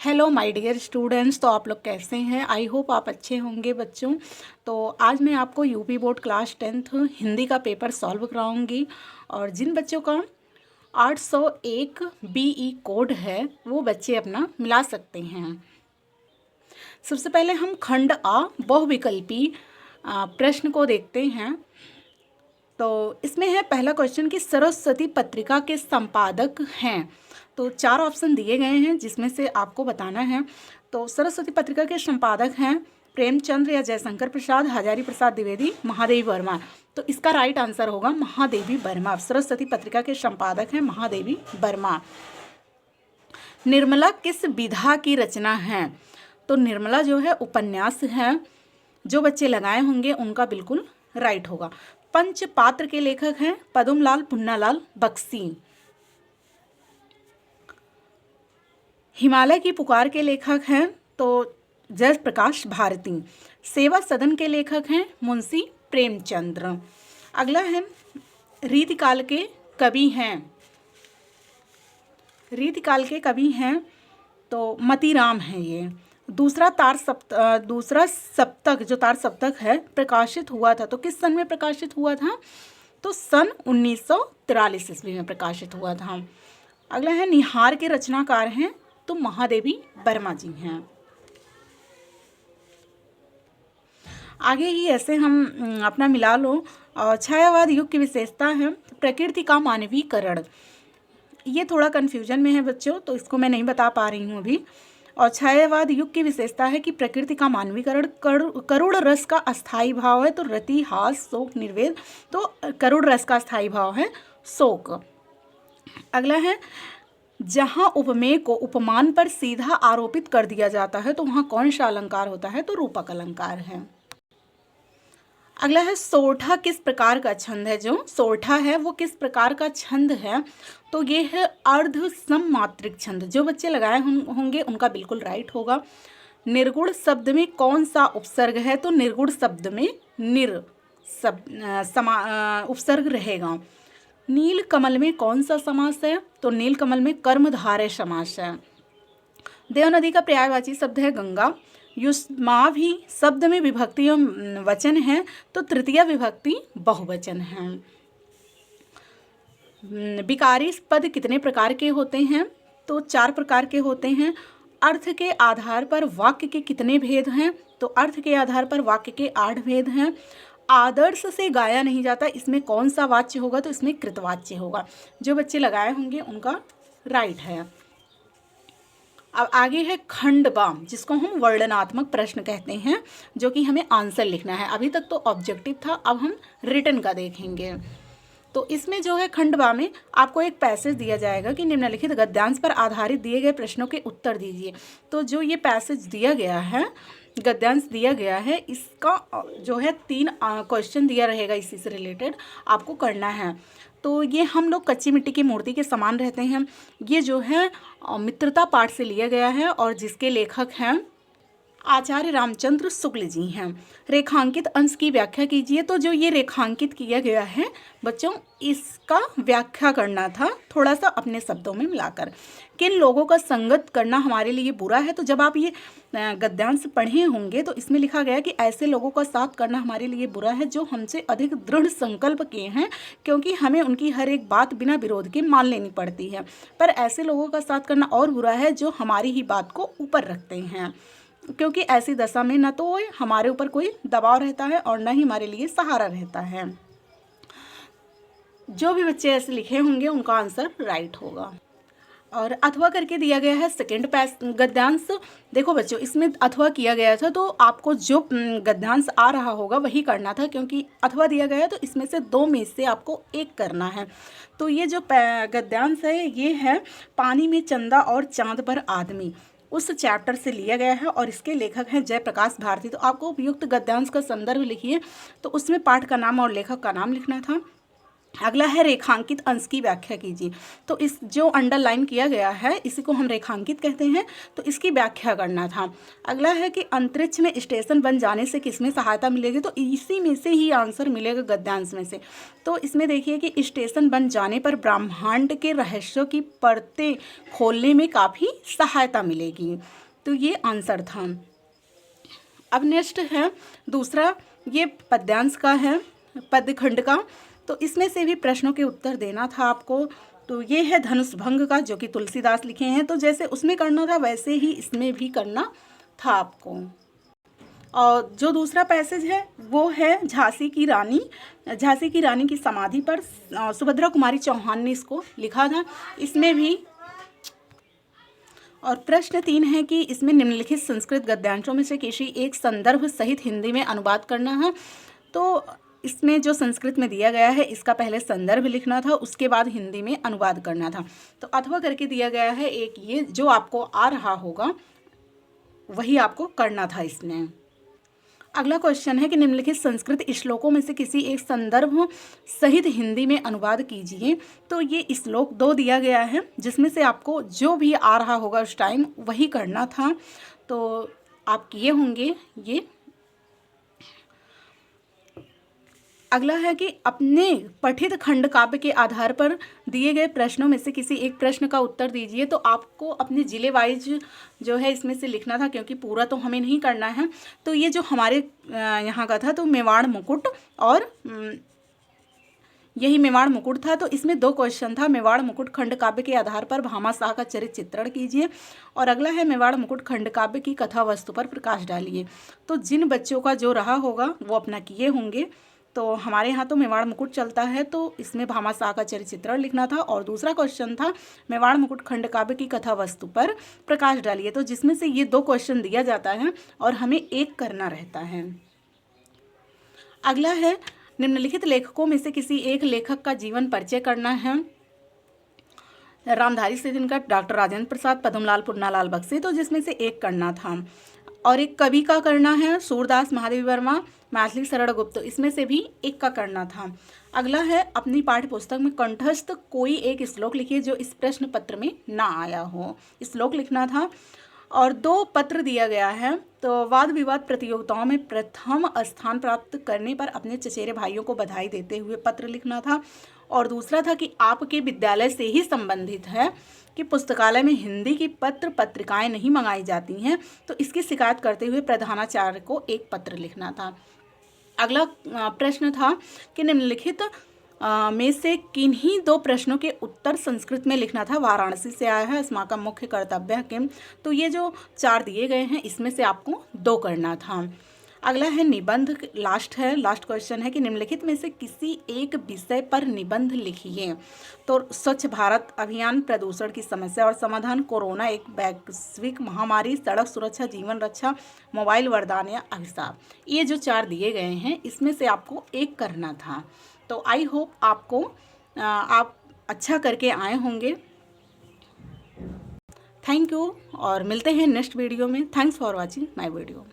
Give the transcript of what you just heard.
Hello my dear students. तो आप लोग कैसे हैं? आई होप आप अच्छे होंगे बच्चों। तो आज मैं आपको UP board class 10th Hindi का पेपर सॉल्व कराऊंगी। और जिन बच्चों का 801 बीई कोड है वो बच्चे अपना मिला सकते हैं। सबसे पहले हम खंड आ बहुविकल्पी प्रश्न को देखते हैं। तो इसमें है पहला क्वेश्चन कि सरस्वती पत्रिका के संपादक हैं। तो 4 ऑप्शन दिए गए हैं जिसमें से आपको बताना है। तो सरस्वती पत्रिका के संपादक हैं प्रेमचंद्र या जयशंकर प्रसाद, हजारी प्रसाद द्विवेदी, महादेवी वर्मा। तो इसका राइट आंसर होगा महादेवी वर्मा। सरस्वती पत्रिका के संपादक हैं महादेवी वर्मा। निर्मला किस विधा की रचना है? तो निर्मला जो है उपन्यास है। जो बच्चे लगाए होंगे उनका बिल्कुल राइट होगा। पंचपात्र के लेखक हैं पदमलाल पुन्नालाल बख्शी। हिमालय की पुकार के लेखक हैं तो जयप्रकाश भारती। सेवा सदन के लेखक हैं मुंशी प्रेमचंद्र। अगला है रीतिकाल के कवि हैं। रीतिकाल के कवि हैं तो मतीराम है ये। दूसरा सप्तक जो तार सप्तक है प्रकाशित हुआ था तो किस सन में प्रकाशित हुआ था? तो सन 1943 ईस्वी में प्रकाशित हुआ था। अगला है निहार के रचनाकार हैं तो महादेवी वर्मा जी हैं। आगे ही ऐसे हम अपना मिला लो। छायावाद युग की विशेषता है प्रकृति का मानवीकरण। ये थोड़ा कन्फ्यूजन में है बच्चों तो इसको मैं नहीं बता पा रही हूँ अभी। और छायावाद युग की विशेषता है कि प्रकृति का मानवीकरण, करुण रस का अस्थाई भाव है तो रति, हास, शोक, निर्वेद। तो करुण रस का अस्थाई भाव है शोक। अगला है जहाँ उपमेय को उपमान पर सीधा आरोपित कर दिया जाता है तो वहाँ कौन सा अलंकार होता है? तो रूपक अलंकार है। अगला है सोरठा किस प्रकार का छंद है? जो सोरठा है वो किस प्रकार का छंद है? तो ये है अर्ध सममात्रिक छंद। जो बच्चे लगाए होंगे उनका बिल्कुल राइट होगा। निर्गुण शब्द में कौन सा उपसर्ग है? तो निर्गुण शब्द में निर उपसर्ग रहेगा। नील कमल में कौन सा समास है? तो नील कमल में कर्मधारय समास है। देवनदी का पर्यायवाची शब्द है गंगा। युष्माभि शब्द में विभक्ति वचन है तो तृतीय विभक्ति बहुवचन है। विकारी पद कितने प्रकार के होते हैं? तो 4 प्रकार के होते हैं। अर्थ के आधार पर वाक्य के कितने भेद हैं? तो अर्थ के आधार पर वाक्य के 8 भेद हैं। आदर्श से गाया नहीं जाता, इसमें कौन सा वाच्य होगा? तो इसमें कृतवाच्य होगा। जो बच्चे लगाए होंगे उनका राइट है। अब आगे है खंडबाम जिसको हम वर्णनात्मक प्रश्न कहते हैं जो कि हमें आंसर लिखना है। अभी तक तो ऑब्जेक्टिव था, अब हम रिटन का देखेंगे। तो इसमें जो है खंडबा में आपको एक पैसेज दिया जाएगा कि निम्नलिखित गद्यांश पर आधारित दिए गए प्रश्नों के उत्तर दीजिए। तो जो ये पैसेज दिया गया है, गद्यांश दिया गया है, इसका जो है 3 क्वेश्चन दिया रहेगा इसी से रिलेटेड आपको करना है। तो ये हम लोग कच्ची मिट्टी की मूर्ति के समान रहते हैं। ये जो है मित्रता पाठ से लिया गया है और जिसके लेखक हैं आचार्य रामचंद्र शुक्ल जी हैं। रेखांकित अंश की व्याख्या कीजिए। तो जो ये रेखांकित किया गया है बच्चों इसका व्याख्या करना था थोड़ा सा अपने शब्दों में मिलाकर। किन लोगों का संगत करना हमारे लिए बुरा है? तो जब आप ये गद्यांश पढ़े होंगे तो इसमें लिखा गया कि ऐसे लोगों का साथ करना हमारे लिए बुरा है जो हमसे अधिक दृढ़ संकल्प के हैं, क्योंकि हमें उनकी हर एक बात बिना विरोध के मान लेनी पड़ती है। पर ऐसे लोगों का साथ करना और बुरा है जो हमारी ही बात को ऊपर रखते हैं, क्योंकि ऐसी दशा में न तो हमारे ऊपर कोई दबाव रहता है और न ही हमारे लिए सहारा रहता है। जो भी बच्चे ऐसे लिखे होंगे उनका आंसर राइट होगा। और अथवा करके दिया गया है सेकेंड गद्यांश। देखो बच्चों इसमें अथवा किया गया था तो आपको जो गद्यांश आ रहा होगा वही करना था, क्योंकि अथवा दिया गया है तो इसमें से 2 में से आपको एक करना है। तो ये जो गद्यांश है ये है पानी में चंदा और चांद पर आदमी, उस चैप्टर से लिया गया है और इसके लेखक हैं जयप्रकाश भारती। तो आपको उपयुक्त गद्यांश का संदर्भ लिखिए। तो उसमें पाठ का नाम और लेखक का नाम लिखना था। अगला है रेखांकित अंश की व्याख्या कीजिए। तो इस जो अंडरलाइन किया गया है इसी को हम रेखांकित कहते हैं, तो इसकी व्याख्या करना था। अगला है कि अंतरिक्ष में स्टेशन बन जाने से किसमें सहायता मिलेगी, तो इसी में से ही आंसर मिलेगा, गद्यांश में से। तो इसमें देखिए कि स्टेशन बन जाने पर ब्रह्मांड के रहस्यों की परतें खोलने में काफ़ी सहायता मिलेगी, तो ये आंसर था। अब नेक्स्ट है दूसरा, ये पद्यांश का है, पदखंड का। तो इसमें से भी प्रश्नों के उत्तर देना था आपको। तो ये है धनुष भंग का, जो कि तुलसीदास लिखे हैं। तो जैसे उसमें करना था वैसे ही इसमें भी करना था आपको। और जो दूसरा पैसेज है वो है झांसी की रानी। झांसी की रानी की समाधि पर सुभद्रा कुमारी चौहान ने इसको लिखा था, इसमें भी। और प्रश्न 3 है कि इसमें निम्नलिखित संस्कृत गद्यांशों में से किसी एक संदर्भ सहित हिंदी में अनुवाद करना है। तो इसमें जो संस्कृत में दिया गया है इसका पहले संदर्भ लिखना था, उसके बाद हिंदी में अनुवाद करना था। तो अथवा करके दिया गया है एक, ये जो आपको आ रहा होगा वही आपको करना था इसमें। अगला क्वेश्चन है कि निम्नलिखित संस्कृत श्लोकों में से किसी एक संदर्भ सहित हिंदी में अनुवाद कीजिए। तो ये श्लोक 2 दिया गया है, जिसमें से आपको जो भी आ रहा होगा उस टाइम वही करना था। तो आप किए होंगे ये। अगला है कि अपने पठित खंड काव्य के आधार पर दिए गए प्रश्नों में से किसी एक प्रश्न का उत्तर दीजिए। तो आपको अपने ज़िले वाइज जो है इसमें से लिखना था, क्योंकि पूरा तो हमें नहीं करना है। तो ये जो हमारे यहाँ का था तो मेवाड़ मुकुट, और यही मेवाड़ मुकुट था। तो इसमें 2 क्वेश्चन था। मेवाड़ मुकुट खंड काव्य के आधार पर भामा शाह का चरित्र चित्रण कीजिए, और अगला है मेवाड़ मुकुट खंड काव्य की कथा वस्तु पर प्रकाश डालिए। तो जिन बच्चों का जो रहा होगा वो अपना किए होंगे। तो हमारे यहाँ तो मेवाड़ मुकुट चलता है, तो इसमें भामा शाह का चरित्र चित्रण लिखना था। और दूसरा क्वेश्चन था मेवाड़ मुकुट खंड काव्य की कथा वस्तु पर प्रकाश डालिए। तो जिसमें से ये 2 क्वेश्चन दिया जाता है और हमें एक करना रहता है। अगला है निम्नलिखित लेखकों में से किसी एक लेखक का जीवन परिचय करना है। रामधारी सिंह, डॉक्टर राजेंद्र प्रसाद, पद्मलाल, पुन्नालाल बख्शी। तो जिसमें से एक करना था। और एक कवि का करना है, सूरदास महादेवी वर्मा, मैथिली शरण गुप्त। इसमें से भी एक का करना था। अगला है अपनी पाठ्य पुस्तक में कंठस्थ कोई एक श्लोक लिखिए जो इस प्रश्न पत्र में ना आया हो, श्लोक लिखना था। और 2 पत्र दिया गया है। तो वाद विवाद प्रतियोगिताओं में प्रथम स्थान प्राप्त करने पर अपने चचेरे भाइयों को बधाई देते हुए पत्र लिखना था। और दूसरा था कि आपके विद्यालय से ही संबंधित है कि पुस्तकालय में हिंदी की पत्र पत्रिकाएं नहीं मंगाई जाती हैं, तो इसकी शिकायत करते हुए प्रधानाचार्य को एक पत्र लिखना था। अगला प्रश्न था कि निम्नलिखित में से किन्हीं 2 प्रश्नों के उत्तर संस्कृत में लिखना था। वाराणसी से आया है, अस्माकं मुख्य कर्तव्य किम। तो ये जो 4 दिए गए हैं इसमें से आपको 2 करना था। अगला है निबंध, लास्ट क्वेश्चन है कि निम्नलिखित में से किसी एक विषय पर निबंध लिखिए। तो स्वच्छ भारत अभियान, प्रदूषण की समस्या और समाधान, कोरोना एक वैश्विक महामारी, सड़क सुरक्षा, जीवन रक्षा, मोबाइल वरदान या अभिशाप। ये जो 4 दिए गए हैं इसमें से आपको एक करना था। तो आई होप आपको आप अच्छा करके आए होंगे। थैंक यू, और मिलते हैं नेक्स्ट वीडियो में। Thanks for watching my video.